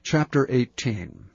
Chapter 18.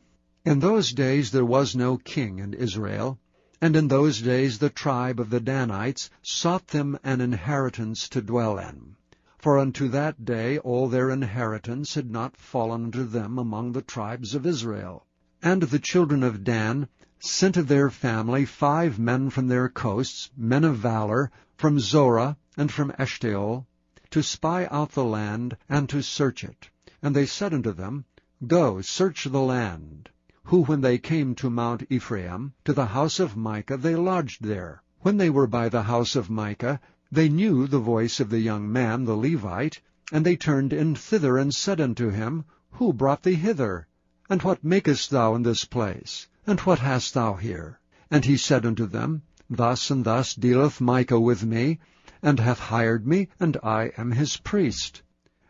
In those days there was no king in Israel, and in those days the tribe of the Danites sought them an inheritance to dwell in. For unto that day all their inheritance had not fallen unto them among the tribes of Israel. And the children of Dan sent of their family 5 men from their coasts, men of valor, from Zorah and from Eshtaol, to spy out the land and to search it. And they said unto them, Go, search the land. Who, when they came to Mount Ephraim, to the house of Micah, they lodged there. When they were by the house of Micah, they knew the voice of the young man, the Levite, and they turned in thither, and said unto him, Who brought thee hither? And what makest thou in this place? And what hast thou here? And he said unto them, Thus and thus dealeth Micah with me, and hath hired me, and I am his priest.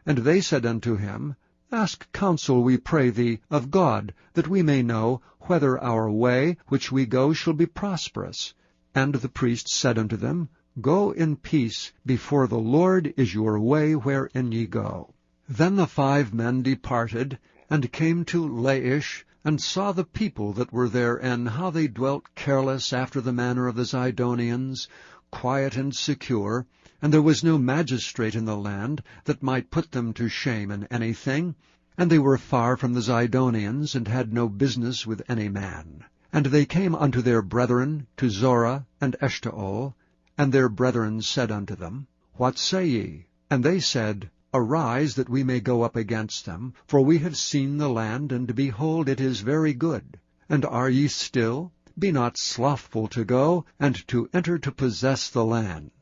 And they said unto him, Ask counsel, we pray thee, of God, that we may know whether our way which we go shall be prosperous. And the priest said unto them, Go in peace, before the Lord is your way wherein ye go. Then the 5 men departed, and came to Laish, and saw the people that were therein, how they dwelt careless after the manner of the Zidonians, quiet and secure, and there was no magistrate in the land that might put them to shame in anything, and they were far from the Zidonians, and had no business with any man. And they came unto their brethren, to Zorah and Eshtaol, and their brethren said unto them, What say ye? And they said, Arise, that we may go up against them, for we have seen the land, and behold, it is very good. And are ye still? Be not slothful to go, and to enter to possess the land.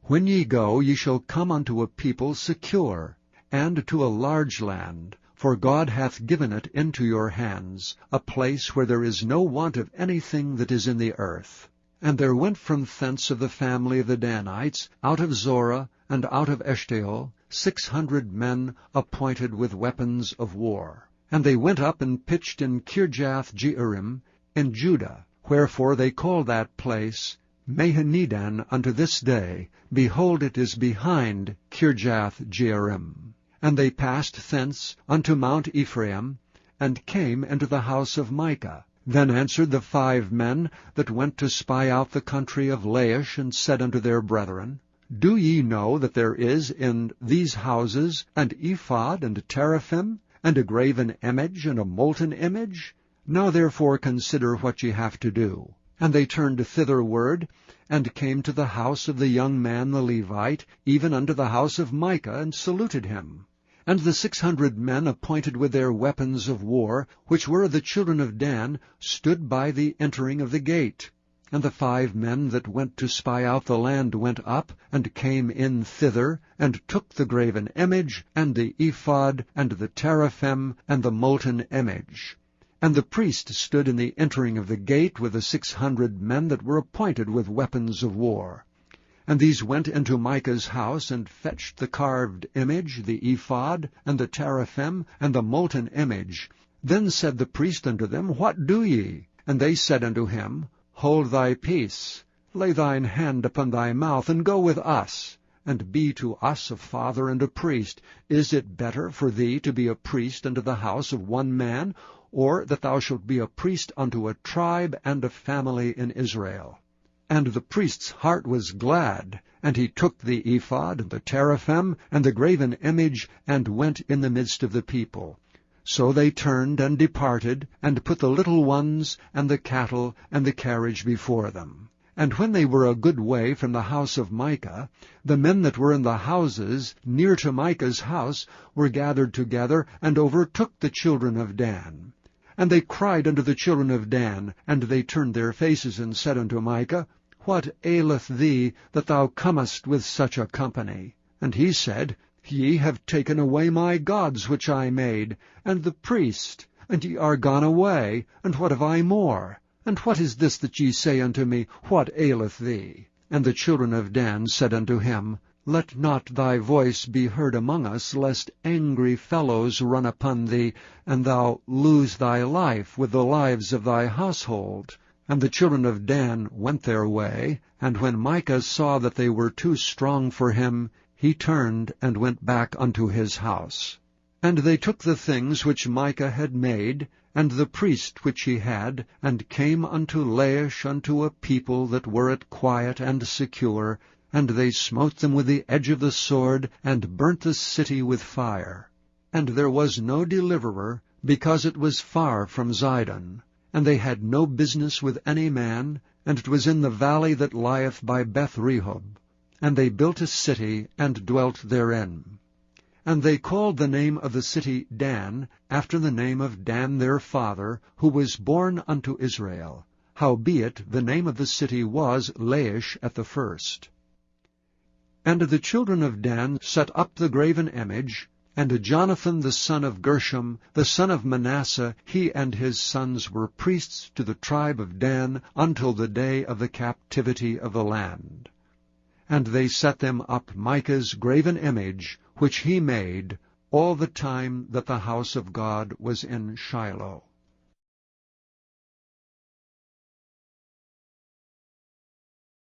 When ye go, ye shall come unto a people secure, and to a large land, for God hath given it into your hands, a place where there is no want of anything that is in the earth. And there went from thence of the family of the Danites, out of Zorah and out of Eshtaol, 600 men appointed with weapons of war. And they went up and pitched in Kirjath-jearim in Judah, wherefore they call that place Mahanedan unto this day. Behold, it is behind Kirjath-jearim. And they passed thence unto Mount Ephraim, and came into the house of Micah. Then answered the 5 men that went to spy out the country of Laish, and said unto their brethren, Do ye know that there is in these houses an ephod and teraphim, and a graven image and a molten image? Now therefore consider what ye have to do. And they turned thitherward, and came to the house of the young man the Levite, even unto the house of Micah, and saluted him. And the 600 men appointed with their weapons of war, which were the children of Dan, stood by the entering of the gate. And the 5 men that went to spy out the land went up, and came in thither, and took the graven image, and the ephod, and the teraphim, and the molten image. And the priest stood in the entering of the gate with the 600 men that were appointed with weapons of war. And these went into Micah's house, and fetched the carved image, the ephod, and the teraphim, and the molten image. Then said the priest unto them, What do ye? And they said unto him, Hold thy peace, lay thine hand upon thy mouth, and go with us, and be to us a father and a priest. Is it better for thee to be a priest unto the house of one man, or that thou shalt be a priest unto a tribe and a family in Israel? And the priest's heart was glad, and he took the ephod and the teraphim and the graven image, and went in the midst of the people. So they turned and departed, and put the little ones and the cattle and the carriage before them. And when they were a good way from the house of Micah, the men that were in the houses near to Micah's house were gathered together, and overtook the children of Dan. And they cried unto the children of Dan, and they turned their faces, and said unto Micah, What aileth thee, that thou comest with such a company? And he said, Ye have taken away my gods which I made, and the priest, and ye are gone away, and what have I more? And what is this that ye say unto me, What aileth thee? And the children of Dan said unto him, Let not thy voice be heard among us, lest angry fellows run upon thee, and thou lose thy life with the lives of thy household. And the children of Dan went their way, and when Micah saw that they were too strong for him, he turned and went back unto his house. And they took the things which Micah had made, and the priest which he had, and came unto Laish, unto a people that were at quiet and secure, and they smote them with the edge of the sword, and burnt the city with fire. And there was no deliverer, because it was far from Zidon. And they had no business with any man, and it was in the valley that lieth by Beth-rehob. And they built a city, and dwelt therein. And they called the name of the city Dan, after the name of Dan their father, who was born unto Israel. Howbeit the name of the city was Laish at the first. And the children of Dan set up the graven image, and Jonathan the son of Gershom, the son of Manasseh, he and his sons were priests to the tribe of Dan until the day of the captivity of the land. And they set them up Micah's graven image, which he made, all the time that the house of God was in Shiloh.